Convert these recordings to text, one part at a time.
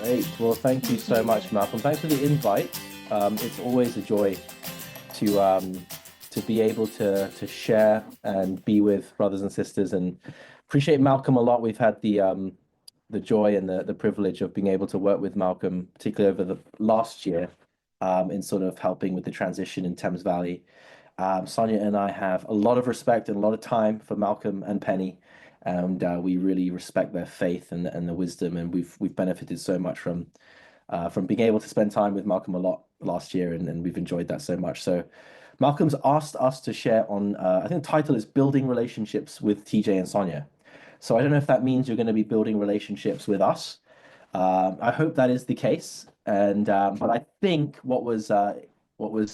Great. Well, thank you so much, Malcolm. Thanks for the invite. It's always a joy to be able to share and be with brothers and sisters, and appreciate Malcolm a lot. We've had the joy and the privilege of being able to work with Malcolm, particularly over the last year, in sort of helping with the transition in Thames Valley. Sonia and I have a lot of respect and a lot of time for Malcolm and Penny, and we really respect their faith and the wisdom, and we've benefited so much from being able to spend time with Malcolm a lot last year, and we've enjoyed that so much. So Malcolm's asked us to share on, I think the title is Building Relationships with TJ and Sonia. So I don't know if that means you're going to be building relationships with us. I hope that is the case. And but I think what was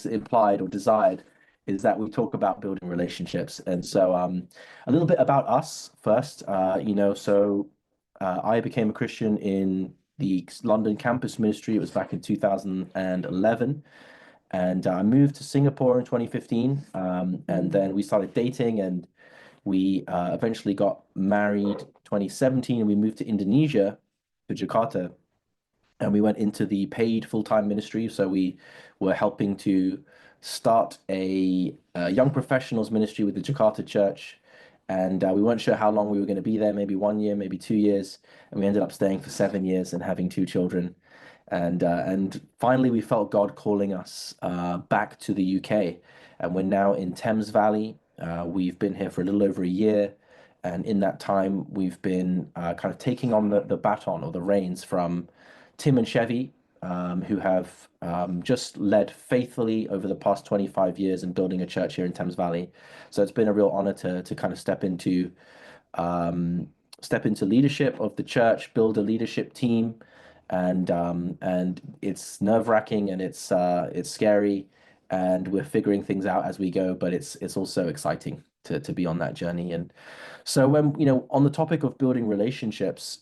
implied or desired is that we talk about building relationships. And so a little bit about us first. I became a Christian in the London campus ministry. It was back in 2011. And I moved to Singapore in 2015. And then we started dating, and we eventually got married 2017, and we moved to Indonesia, to Jakarta, and we went into the paid full-time ministry. So we were helping to start a young professionals ministry with the Jakarta church. And we weren't sure how long we were going to be there, maybe 1 year, maybe 2 years. And we ended up staying for 7 years and having two children. And finally, we felt God calling us back to the UK. And we're now in Thames Valley. We've been here for a little over a year. And in that time, we've been kind of taking on the baton or the reins from Tim and Chevy, who have just led faithfully over the past 25 years in building a church here in Thames Valley. So it's been a real honor to kind of step into leadership of the church, build a leadership team, and it's nerve-wracking, and it's scary, and we're figuring things out as we go, but it's also exciting to be on that journey. And so when, on the topic of building relationships,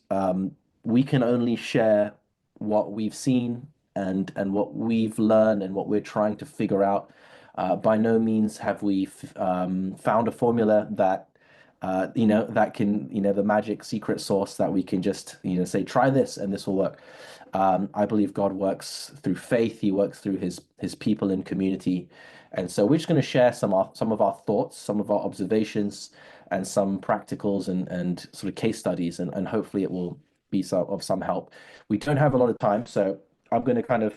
we can only share what we've seen and what we've learned and what we're trying to figure out. By no means have we found a formula that that can, the magic secret sauce that we can just, say, try this and this will work. I believe God works through faith. He works through his people in community. And so we're just going to share some of our thoughts, some of our observations, and some practicals and sort of case studies, and hopefully it will be of some help. We don't have a lot of time, so I'm going to kind of,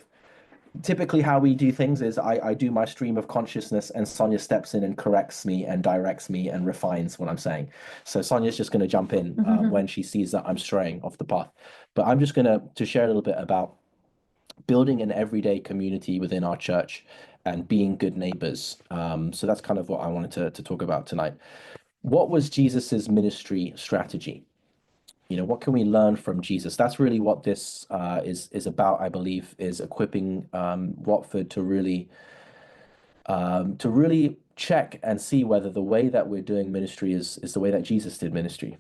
typically how we do things is I do my stream of consciousness, and Sonia steps in and corrects me and directs me and refines what I'm saying. So Sonia's just going to jump in when she sees that I'm straying off the path. But I'm just going to share a little bit about building an everyday community within our church and being good neighbors. So that's kind of what I wanted to talk about tonight. What was Jesus's ministry strategy? What can we learn from Jesus? That's really what this is about, I believe, is equipping Watford to really check and see whether the way that we're doing ministry is the way that Jesus did ministry.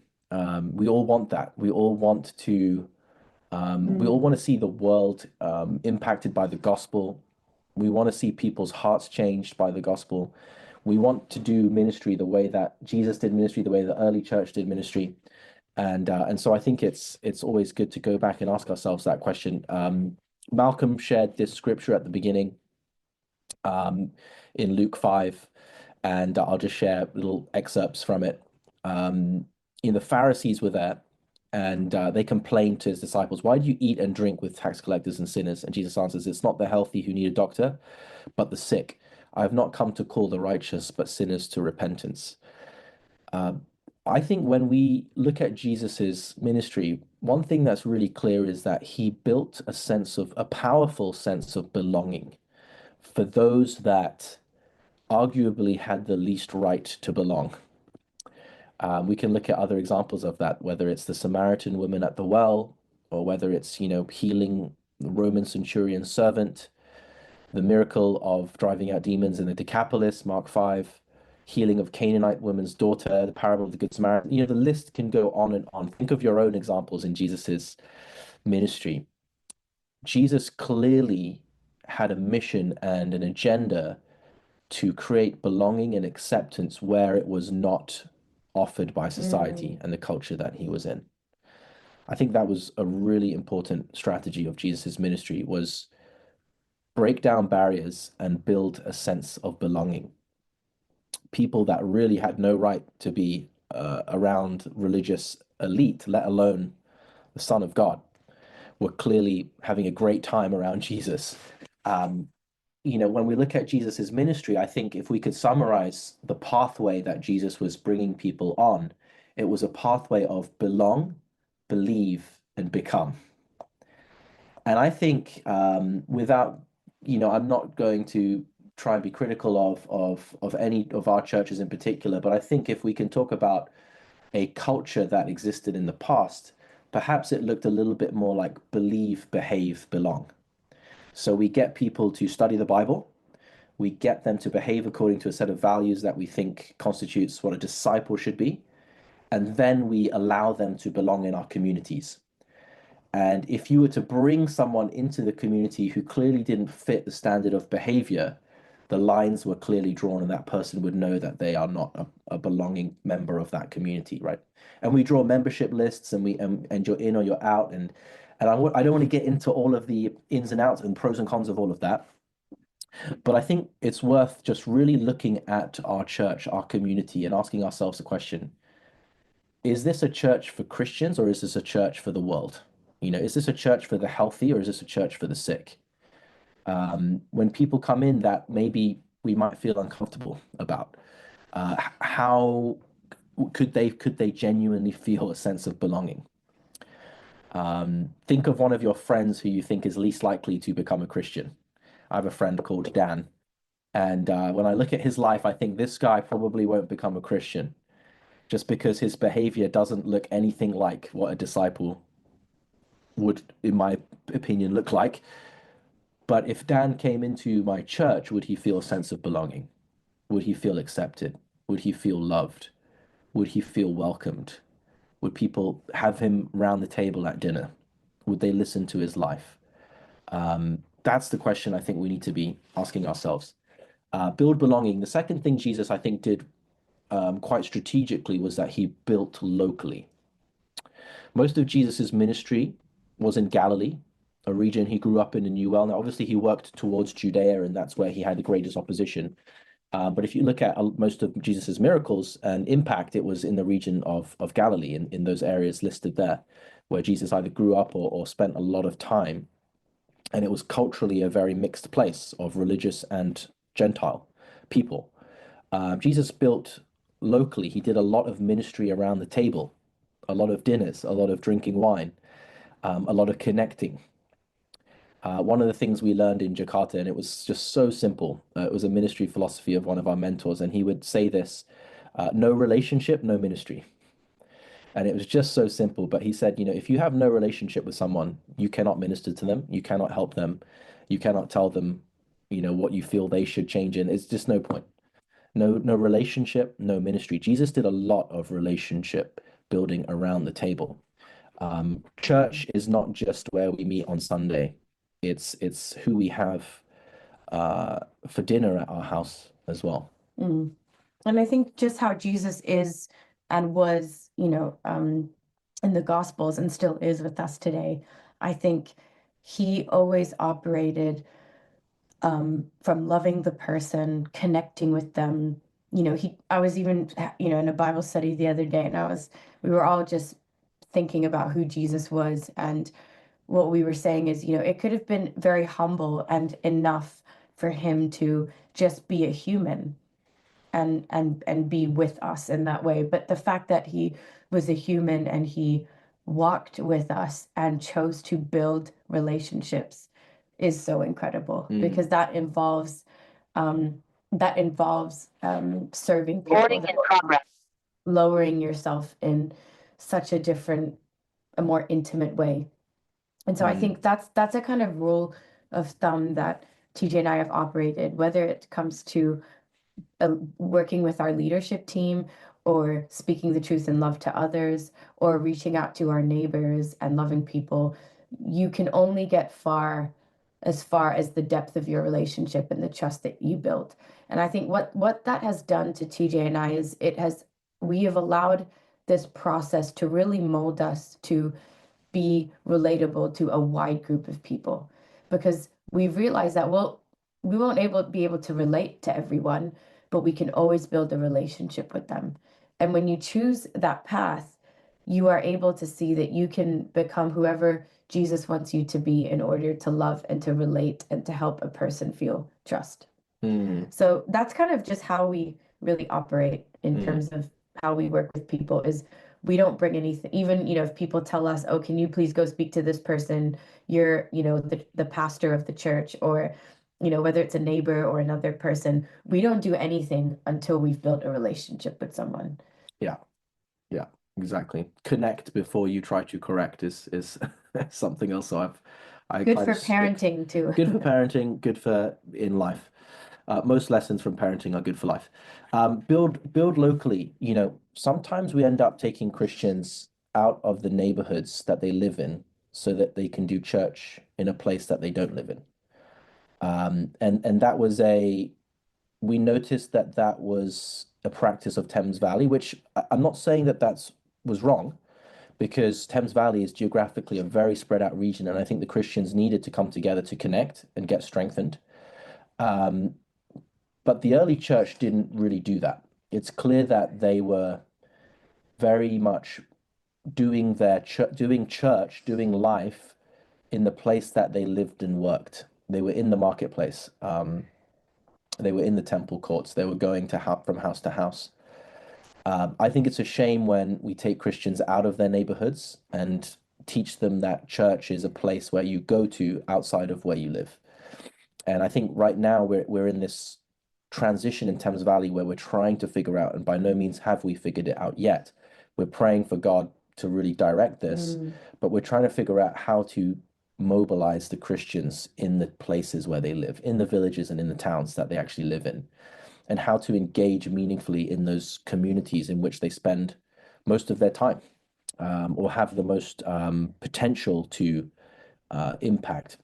We all want that. We all want to see the world impacted by the gospel. We want to see people's hearts changed by the gospel. We want to do ministry the way that Jesus did ministry, the way the early church did ministry. And so I think it's always good to go back and ask ourselves that question. Malcolm shared this scripture at the beginning in Luke 5, and I'll just share little excerpts from it. The Pharisees were there, and they complained to his disciples, "Why do you eat and drink with tax collectors and sinners?" And Jesus answers, "It's not the healthy who need a doctor, but the sick. I have not come to call the righteous, but sinners to repentance." I think when we look at Jesus's ministry, one thing that's really clear is that he built a powerful sense of belonging for those that arguably had the least right to belong. We can look at other examples of that, whether it's the Samaritan woman at the well, or whether it's, healing the Roman centurion servant, the miracle of driving out demons in the Decapolis, Mark 5, healing of Canaanite woman's daughter, the parable of the Good Samaritan. The list can go on and on. Think of your own examples in Jesus's ministry. Jesus clearly had a mission and an agenda to create belonging and acceptance where it was not offered by society and the culture that he was in. I think that was a really important strategy of Jesus's ministry was break down barriers and build a sense of belonging. People that really had no right to be around religious elite, let alone the Son of God, were clearly having a great time around Jesus. Um, when we look at Jesus's ministry, I think if we could summarize the pathway that Jesus was bringing people on, it was a pathway of belong, believe, and become. And I think without, I'm not going to try and be critical of any of our churches in particular, but I think if we can talk about a culture that existed in the past, perhaps it looked a little bit more like believe, behave, belong. So we get people to study the Bible, we get them to behave according to a set of values that we think constitutes what a disciple should be, and then we allow them to belong in our communities. And if you were to bring someone into the community who clearly didn't fit the standard of behavior, the lines were clearly drawn, and that person would know that they are not a belonging member of that community, right? And we draw membership lists, and and you're in or you're out, and I don't want to get into all of the ins and outs and pros and cons of all of that, but I think it's worth just really looking at our church, our community, and asking ourselves a question: is this a church for Christians or is this a church for the world? Is this a church for the healthy or is this a church for the sick? When people come in that maybe we might feel uncomfortable about, how could they genuinely feel a sense of belonging? Think of one of your friends who you think is least likely to become a Christian. I have a friend called Dan, and when I look at his life, I think this guy probably won't become a Christian just because his behavior doesn't look anything like what a disciple would, in my opinion, look like. But if Dan came into my church, would he feel a sense of belonging? Would he feel accepted? Would he feel loved? Would he feel welcomed? Would people have him round the table at dinner? Would they listen to his life? That's the question I think we need to be asking ourselves. Build belonging. The second thing Jesus, I think, did quite strategically was that he built locally. Most of Jesus's ministry was in Galilee, a region he grew up in and knew well. Now, obviously, he worked towards Judea, and that's where he had the greatest opposition. But if you look at most of Jesus's miracles and impact, it was in the region of Galilee, in those areas listed there, where Jesus either grew up or spent a lot of time. And it was culturally a very mixed place of religious and Gentile people. Jesus built locally. He did a lot of ministry around the table, a lot of dinners, a lot of drinking wine, a lot of connecting. One of the things we learned in Jakarta, and it was just so simple, it was a ministry philosophy of one of our mentors, and he would say this: no relationship, no ministry. And it was just so simple. But he said, if you have no relationship with someone, you cannot minister to them, you cannot help them, you cannot tell them, what you feel they should change in. It's just no point. No relationship, no ministry. Jesus did a lot of relationship building around the table. Church is not just where we meet on Sunday. It's who we have for dinner at our house as well. Mm. And I think just how Jesus is and was, in the Gospels and still is with us today, I think he always operated from loving the person, connecting with them. I was even, in a Bible study the other day, and we were all just thinking about who Jesus was. And what we were saying is, it could have been very humble and enough for him to just be a human and be with us in that way. But the fact that he was a human and he walked with us and chose to build relationships is so incredible, because that involves serving people, Recording in progress. lowering yourself in such a more intimate way. And so I think that's a kind of rule of thumb that TJ and I have operated, whether it comes to working with our leadership team, or speaking the truth in love to others, or reaching out to our neighbors and loving people. You can only get far as the depth of your relationship and the trust that you build. And I think what that has done to TJ and I is we have allowed this process to really mold us to be relatable to a wide group of people because we've realized that, well, we won't be able to relate to everyone, but we can always build a relationship with them. And when you choose that path, you are able to see that you can become whoever Jesus wants you to be in order to love and to relate and to help a person feel trust. Mm, So that's kind of just how we really operate in mm, terms of how we work with people is we don't bring anything, even, if people tell us, oh, can you please go speak to this person? You're, the pastor of the church, or, whether it's a neighbor or another person, we don't do anything until we've built a relationship with someone. yeah, yeah, exactly. Connect before you try to correct is something else. So I Good kind of for stick. parenting too. Good for parenting, good for in life. Most lessons from parenting are good for life. Build locally. Sometimes we end up taking Christians out of the neighborhoods that they live in so that they can do church in a place that they don't live in. And that was we noticed that that was a practice of Thames Valley, which I'm not saying that that's was wrong, because Thames Valley is geographically a very spread out region, and I think the Christians needed to come together to connect and get strengthened. Um, but the early church didn't really do that. It's clear that they were very much doing church, doing life in the place that they lived and worked. They were in the marketplace. They were in the temple courts. They were going from house to house. I think it's a shame when we take Christians out of their neighborhoods and teach them that church is a place where you go to outside of where you live. And I think right now we're in this transition in Thames Valley where we're trying to figure out, and by no means have we figured it out yet. We're praying for God to really direct this, Mm, but we're trying to figure out how to mobilize the Christians in the places where they live, in the villages and in the towns that they actually live in, and how to engage meaningfully in those communities in which they spend most of their time, or have the most potential to impact.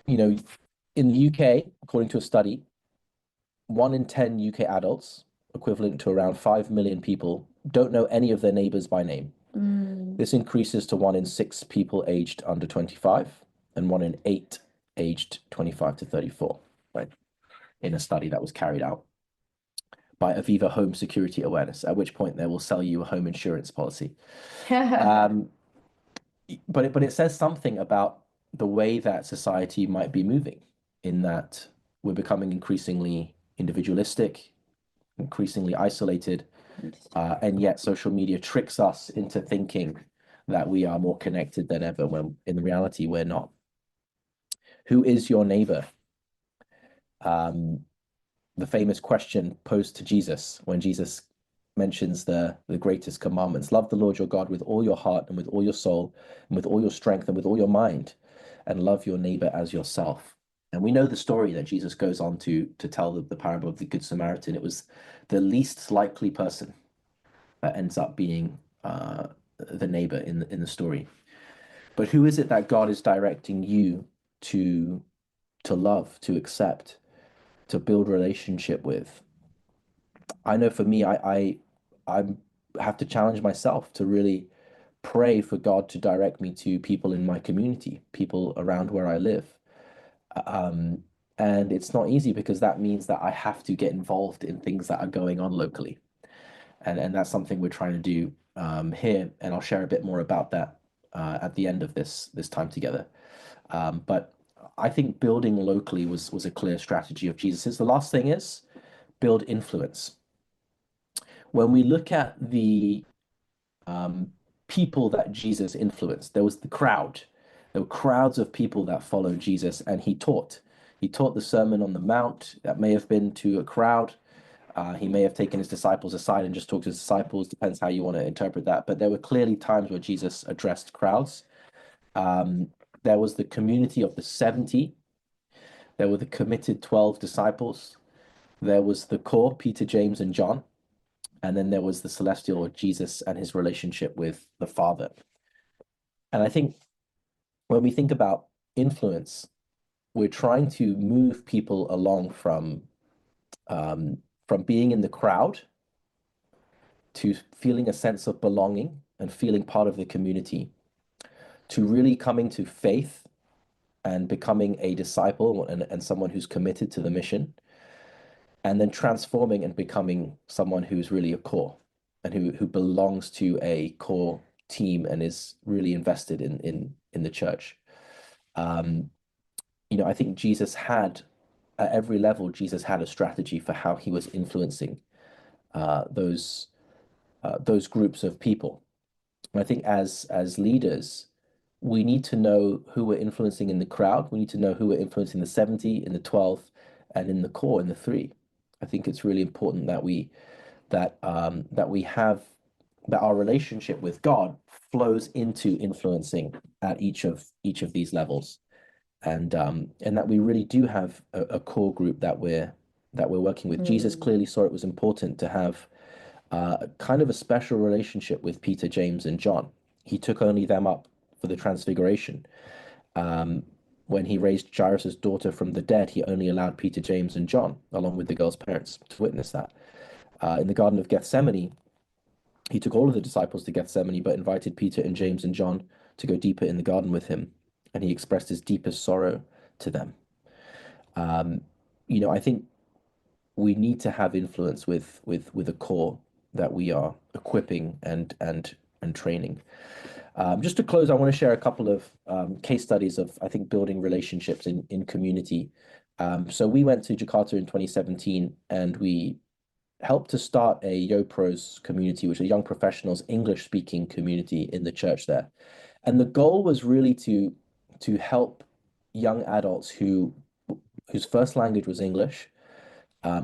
You know, in the UK, according to a study, 1 in 10 UK adults, equivalent to around 5 million people, don't know any of their neighbors by name. mm. This increases to 1 in 6 people aged under 25 and 1 in 8 aged 25 to 34, right? In a study that was carried out by Aviva Home Security Awareness, at which point they will sell you a home insurance policy. Um, but it says something about the way that society might be moving, in that we're becoming increasingly individualistic, increasingly isolated, and yet social media tricks us into thinking that we are more connected than ever, when in reality we're not. Who is your neighbor? Um, the famous question posed to Jesus when Jesus mentions the greatest commandments: love the Lord your God with all your heart and with all your soul and with all your strength and with all your mind, and love your neighbor as yourself. And we know the story that Jesus goes on to tell the parable of the Good Samaritan. It was the least likely person that ends up being the neighbor in the story. But who is it that God is directing you to love, to accept, to build relationship with? I know for me, I have to challenge myself to really pray for God to direct me to people in my community, people around where I live. Um, and it's not easy, because that means that I have to get involved in things that are going on locally. And that's something we're trying to do here, and I'll share a bit more about that at the end of this time together. But I think building locally was a clear strategy of Jesus's. The last thing is build influence. When we look at the um, people that Jesus influenced, there was the crowd. There were crowds of people that followed Jesus, and he taught. He taught the Sermon on the Mount. That may have been to a crowd. He may have taken his disciples aside and just talked to his disciples, depends how you want to interpret that. But there were clearly times where Jesus addressed crowds. Um, there was the community of the 70, there were the committed 12 disciples, there was the core, Peter, James, and John, and then there was the celestial Jesus and his relationship with the Father. And I think when we think about influence, we're trying to move people along from being in the crowd to feeling a sense of belonging and feeling part of the community to really coming to faith and becoming a disciple and someone who's committed to the mission, and then transforming and becoming someone who's really a core and who belongs to a core team and is really invested in the church. Um, I think Jesus had at every level, Jesus had a strategy for how he was influencing uh, those those groups of people. And I think as leaders, we need to know who we're influencing in the crowd. We need to know who we're influencing the 70, in the 12, and in the core, in the three. I think it's really important that we have that our relationship with God flows into influencing at each of these levels, and that we really do have a core group that we're working with. Jesus Mm, clearly saw it was important to have kind of a special relationship with Peter, James, and John. He took only them up for the transfiguration. Um, when he raised Jairus' daughter from the dead, he only allowed Peter, James, and John, along with the girl's parents, to witness that. In the Garden of Gethsemane, he took all of the disciples to Gethsemane, but invited Peter and James and John to go deeper in the garden with him, and he expressed his deepest sorrow to them. Um, I think we need to have influence with a core that we are equipping and training. Just to close, I want to share a couple of case studies of, I think, building relationships in community. So we went to Jakarta in 2017, and we helped to start a YoPros community, which is a young professionals English speaking community in the church there. And the goal was really to help young adults whose first language was English,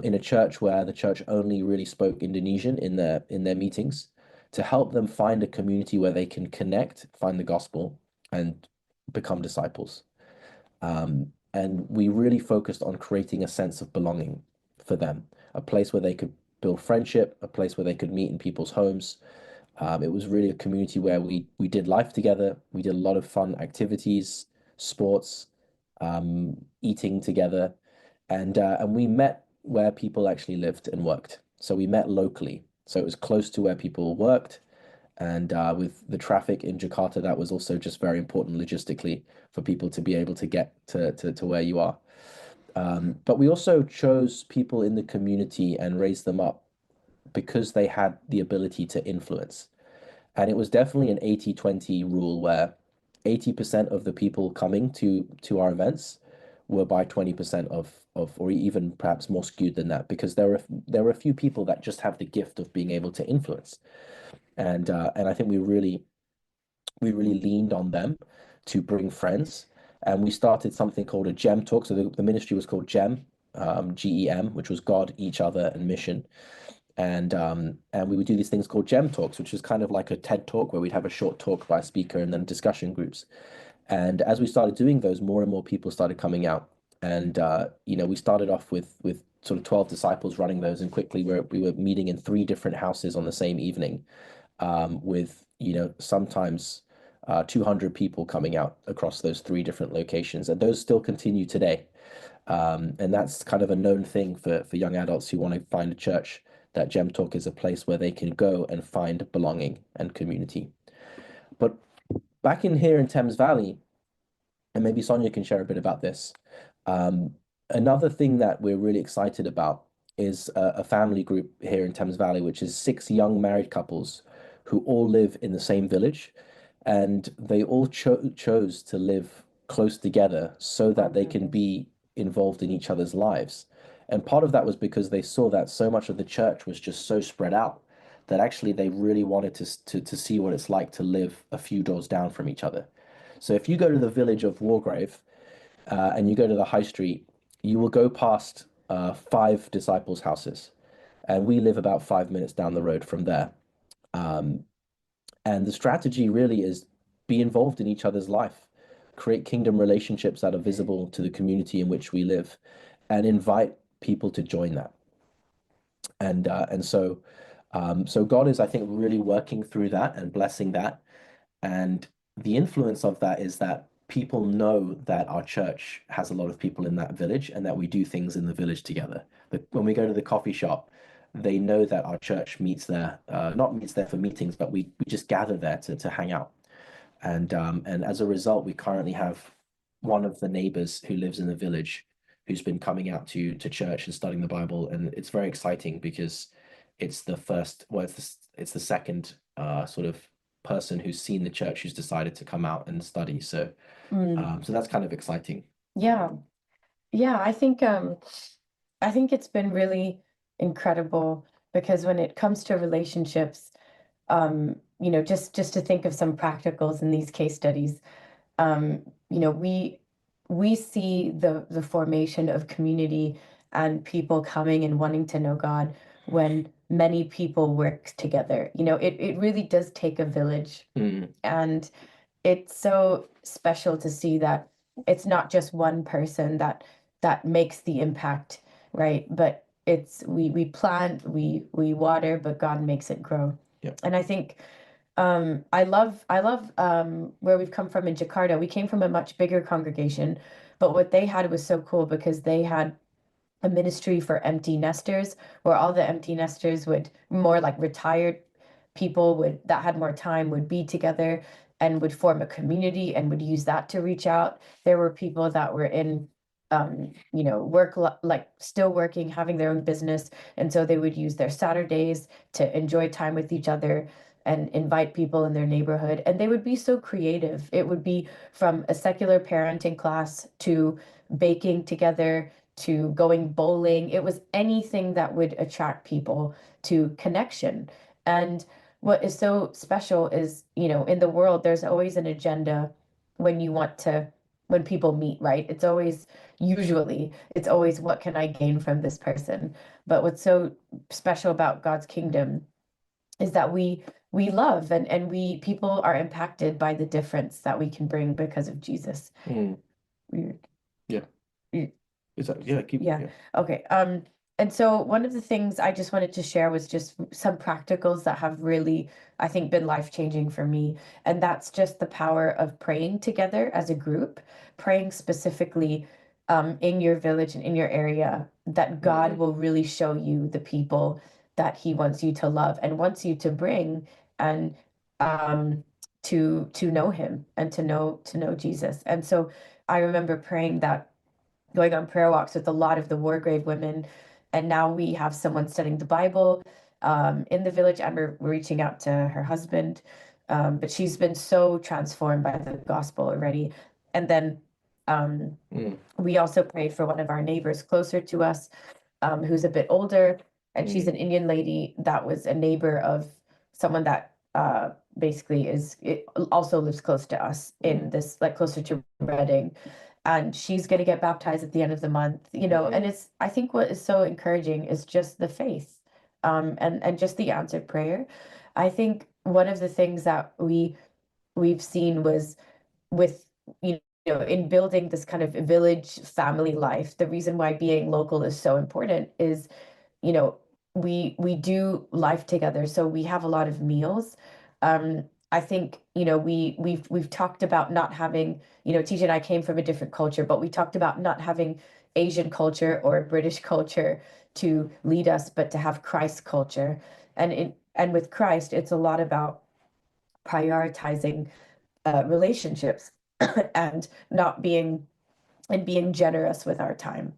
in a church where the church only really spoke Indonesian in their meetings, to help them find a community where they can connect, find the gospel, and become disciples. And we really focused on creating a sense of belonging for them, a place where they could build friendship, a place where they could meet in people's homes. It was really a community where we did life together. We did a lot of fun activities, sports, eating together, and we met where people actually lived and worked. So we met locally. So it was close to where people worked, and with the traffic in Jakarta, that was also just very important logistically for people to be able to get to where you are. But we also chose people in the community and raised them up because they had the ability to influence. And it was definitely an 80-20 rule where 80% of the people coming to our events were by 20% of or even perhaps more skewed than that, because there were a few people that just have the gift of being able to influence. And I think we really leaned on them to bring friends. And we started something called a GEM talk. So the ministry was called GEM, GEM, which was God, each other, and mission. And we would do these things called gem talks, which is kind of like a TED talk where we'd have a short talk by a speaker and then discussion groups. And as we started doing those, more and more people started coming out. And we started off with sort of 12 disciples running those, and quickly we were meeting in three different houses on the same evening, with sometimes 200 people coming out across those three different locations, and those still continue today. And that's kind of a known thing for young adults who want to find a church, that Gem Talk is a place where they can go and find belonging and community. But back in here in Thames Valley, and maybe Sonia can share a bit about this. Um, Another thing that we're really excited about is a family group here in Thames Valley, which is six young married couples who all live in the same village, and they all chose to live close together so oh that they can goodness. be involved in each other's lives. And part of that was because they saw that so much of the church was just so spread out that actually they really wanted to see what it's like to live a few doors down from each other. So if you go to the village of Wargrave, and you go to the high street, you will go past five disciples' houses, and we live about 5 minutes down the road from there. Um, and the strategy really is be involved in each other's life, create kingdom relationships that are visible to the community in which we live, and invite people to join that. And so God is, I think, really working through that and blessing that. And the influence of that is that people know that our church has a lot of people in that village and that we do things in the village together. When we go to the coffee shop, they know that our church meets there, not meets there for meetings, but we just gather there to hang out. And as a result, we currently have one of the neighbors who lives in the village who's been coming out to church and studying the Bible, and it's very exciting because it's the first, well, it's the second sort of person who's seen the church who's decided to come out and study. So Mm. so that's kind of exciting. Yeah. Yeah, I think it's been really incredible because when it comes to relationships, just to think of some practicals in these case studies, we see the formation of community and people coming and wanting to know God when many people work together. It really does take a village. Mm, And it's so special to see that it's not just one person that makes the impact, right? But it's we plant, we water, but God makes it grow. yeah. And I think I love where we've come from in Jakarta. We came from a much bigger congregation, but what they had was so cool because they had a ministry for empty nesters where all the empty nesters would more like retired people would that had more time would be together and would form a community and would use that to reach out. There were people that were in like still working, having their own business, and so they would use their Saturdays to enjoy time with each other and invite people in their neighborhood. And they would be so creative. It would be from a secular parenting class to baking together to going bowling. It was anything that would attract people to connection. And what is so special is, in the world, there's always an agenda when you want to, when people meet, right? It's always, what can I gain from this person? But what's so special about God's kingdom is that we love and we people are impacted by the difference that we can bring because of Jesus. Mm, Weird. yeah. Weird. Is that, yeah, keep, Yeah. yeah. Okay. And so one of the things I just wanted to share was just some practicals that have really, I think, been life-changing for me. And that's just the power of praying together as a group, praying specifically in your village and in your area, that God Mm, will really show you the people that He wants you to love and wants you to bring and um to know Him and to know Jesus. And so I remember praying that, going on prayer walks with a lot of the Wargrave women. And now we have someone studying the Bible in the village, and we're reaching out to her husband. But she's been so transformed by the gospel already. And then um, mm, we also prayed for one of our neighbors closer to us, who's a bit older. And she's mm, an Indian lady that was a neighbor of someone that basically also lives close to us in mm, this, like closer to Reading, and she's going to get baptized at the end of the month, and mm, I think what is so encouraging is just the faith, and just the answered prayer. I think one of the things that we've seen was with, in building this kind of village family life, the reason why being local is so important is, you know, we do life together, so we have a lot of meals. I think, we've talked about not having, TJ and I came from a different culture, but we talked about not having Asian culture or British culture to lead us, but to have Christ culture. And with Christ, it's a lot about prioritizing relationships and not being and being generous with our time.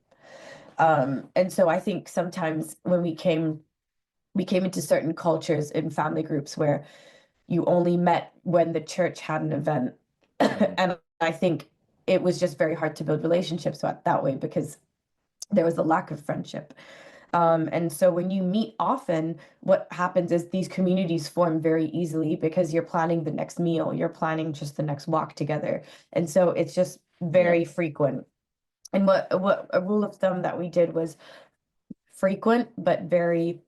And so I think sometimes when we came into certain cultures in family groups where you only met when the church had an event. mm, And I think it was just very hard to build relationships that way because there was a lack of friendship. And so when you meet often, what happens is these communities form very easily because you're planning the next meal, you're planning just the next walk together. And so it's just yeah. very frequent. And what a rule of thumb that we did was frequent, but very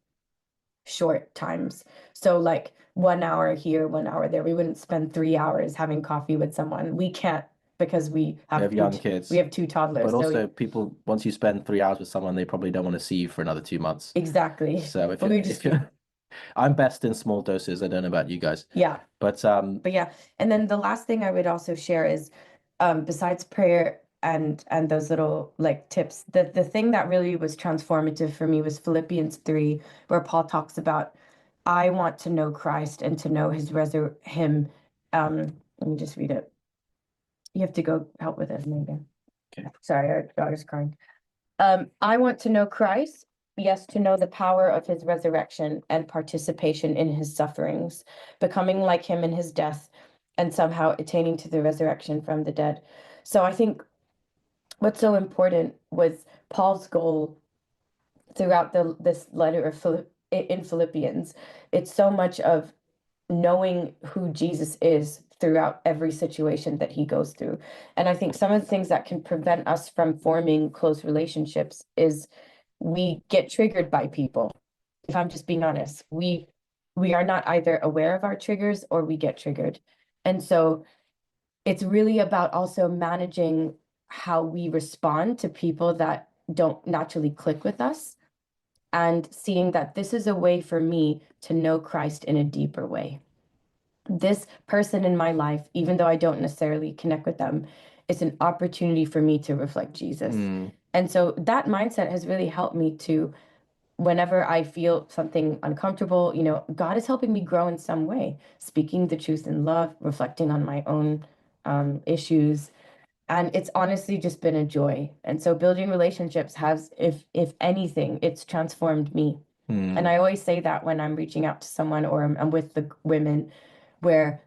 short times. So like 1 hour here, 1 hour there. We wouldn't spend 3 hours having coffee with someone. We can't because we We have have two young we kids, have two but toddlers. So also people, once you spend 3 hours with someone, they probably don't want to see you for another 2 months. exactly. So if But you're, we if just you're, I'm best in small doses. I don't know about you guys, yeah. but But yeah. And then the last thing I would also share is besides prayer, and those little like tips. The thing that really was transformative for me was Philippians 3, where Paul talks about, I want to know Christ and to know his him. Let me just read it. You have to go help with it, Megan. Okay. Sorry, our daughter's crying. I want to know Christ, yes, to know the power of his resurrection and participation in his sufferings, becoming like him in his death, and somehow attaining to the resurrection from the dead. So I think what's so important was Paul's goal throughout this letter of in Philippians. It's so much of knowing who Jesus is throughout every situation that he goes through. And I think some of the things that can prevent us from forming close relationships is we get triggered by people. If I'm just being honest, we are not either aware of our triggers or we get triggered. And so it's really about also managing how we respond to people that don't naturally click with us and seeing that this is a way for me to know Christ in a deeper way. This person in my life, even though I don't necessarily connect with them, is an opportunity for me to reflect Jesus. Mm, And so that mindset has really helped me to, whenever I feel something uncomfortable, God is helping me grow in some way, speaking the truth in love, reflecting on my own issues. And it's honestly just been a joy. And so building relationships has, if anything, it's transformed me. And mm, I always say that when I'm reaching out to someone or I'm with the women, where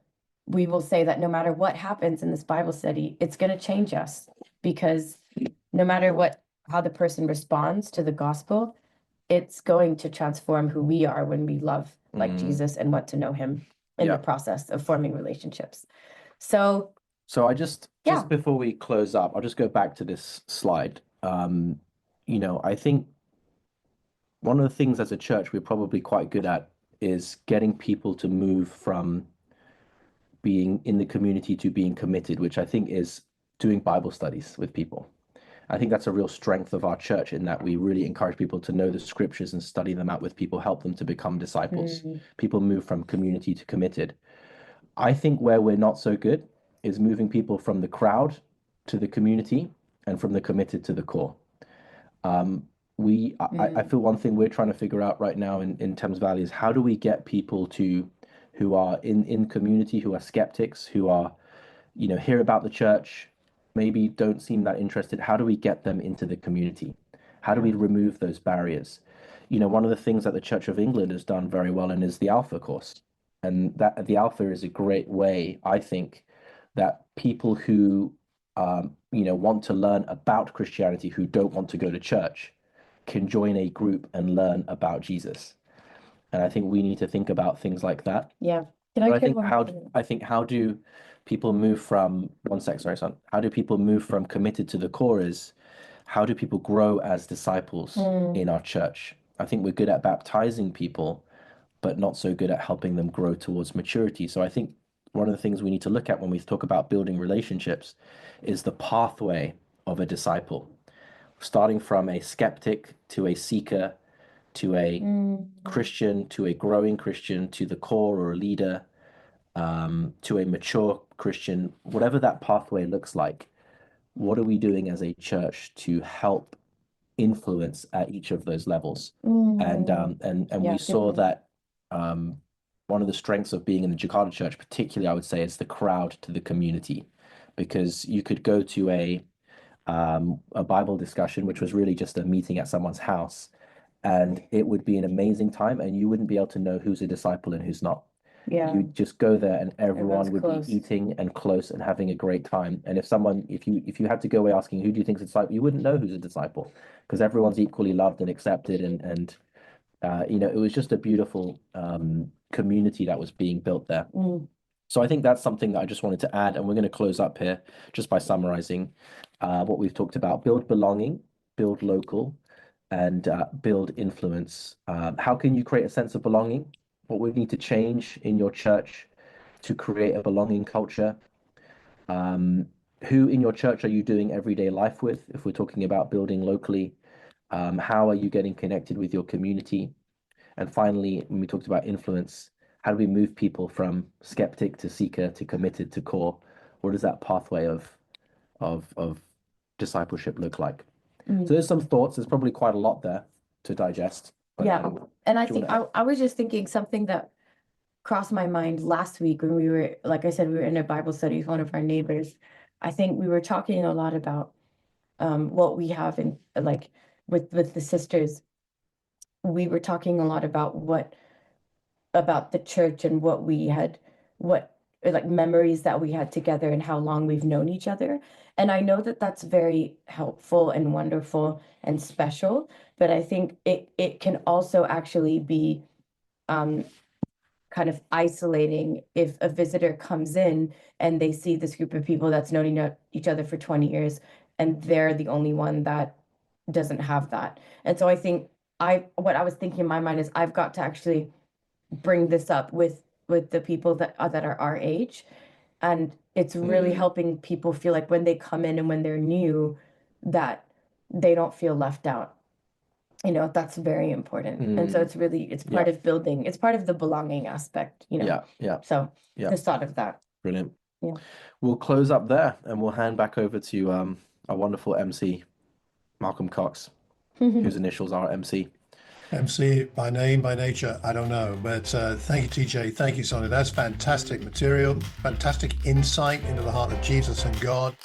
we will say that no matter what happens in this Bible study, it's going to change us, because no matter how the person responds to the gospel, it's going to transform who we are when we love like mm. Jesus and want to know him in the Yeah. process of forming relationships. So, So I just yeah. before we close up, I'll just go back to this slide. I think one of the things as a church we're probably quite good at is getting people to move from being in the community to being committed, which I think is doing Bible studies with people. I think that's a real strength of our church in that we really encourage people to know the scriptures and study them out with people, help them to become disciples. Mm, People move from community to committed. I think where we're not so good is moving people from the crowd to the community and from the committed to the core. Um, I mm, feel one thing we're trying to figure out right now in Thames Valley is how do we get people to who are in community, who are skeptics, who are, hear about the church, maybe don't seem that interested. How do we get them into the community? How do yeah. we remove those barriers? One of the things that the Church of England has done very well and is the Alpha course. And that the Alpha is a great way, I think, that people who want to learn about Christianity who don't want to go to church can join a group and learn about Jesus. And I think we need to think about things like that. Yeah. Can I But I share think one more thing? how do people move from one sec, sorry, son. How do people move from committed to the core is how do people grow as disciples Mm, in our church? I think we're good at baptizing people, but not so good at helping them grow towards maturity. So I think one of the things we need to look at when we talk about building relationships is the pathway of a disciple, starting from a skeptic to a seeker to a mm, Christian to a growing Christian to the core or a leader to a mature Christian, whatever that pathway looks like. What are we doing as a church to help influence at each of those levels? And mm. we Yeah, good saw point. that um, one of the strengths of being in the Jakarta church, particularly, I would say, is the crowd to the community, because you could go to a Bible discussion, which was really just a meeting at someone's house, and it would be an amazing time, and you wouldn't be able to know who's a disciple and who's not. Yeah, You just go there and everyone's everyone would be close. eating and close and having a great time. And if you had to go away asking who do you think is a disciple, you wouldn't know who's a disciple because everyone's equally loved and accepted and it was just a beautiful community that was being built there. Mm, So I think that's something that I just wanted to add, and we're going to close up here just by summarizing what we've talked about: build belonging, build local, and build influence. How can you create a sense of belonging? What would need to change in your church to create a belonging culture? Um, who in your church are you doing everyday life with? If we're talking about building locally, how are you getting connected with your community? And finally, when we talked about influence, how do we move people from skeptic to seeker to committed to core? What is that pathway of discipleship look like? Mm. So there's some thoughts. There's probably quite a lot there to digest. But Yeah. And I do you think want I was just thinking something that crossed my mind last week when we were, like I said, we were in a Bible study with one of our neighbors. I think we were talking a lot about what we have in like with the sisters. We were talking a lot about about the church and what we had, what like memories that we had together and how long we've known each other. And I know that that's very helpful and wonderful and special, but I think it can also actually be um, kind of isolating if a visitor comes in and they see this group of people that's known each other for 20 years and they're the only one that doesn't have that. And so I think what I was thinking in my mind is I've got to actually bring this up with the people that are our age, and it's really helping people feel like when they come in and when they're new that they don't feel left out. That's very important. And so it's Yeah. part of building, it's part of the belonging aspect. Yeah. So Yeah. just thought of that. Brilliant. Yeah. We'll close up there and we'll hand back over to our wonderful MC, Malcolm Cox, whose initials are MC. MC by name, by nature, I don't know. But thank you, TJ. Thank you, Sonia. That's fantastic material, fantastic insight into the heart of Jesus and God.